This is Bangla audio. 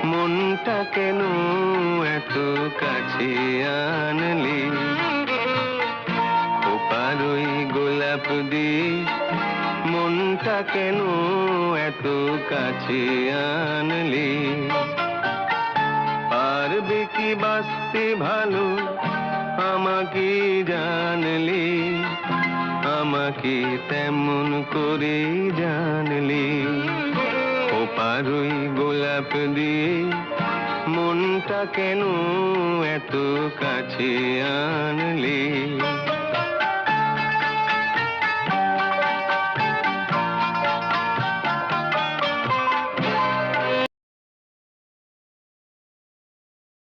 মনটা কেন এত কাছে আনলি? ওপারই গোলাপ দিয়ে মনটা কেন এত কাছে আনলি? পারবে কি বাঁচতে ভালো আমাকে জানলি? আমাকে তেমন করে জানলি? ওপারই গোলাপ দিয়ে মনটা কেন এত কাছে আনলি?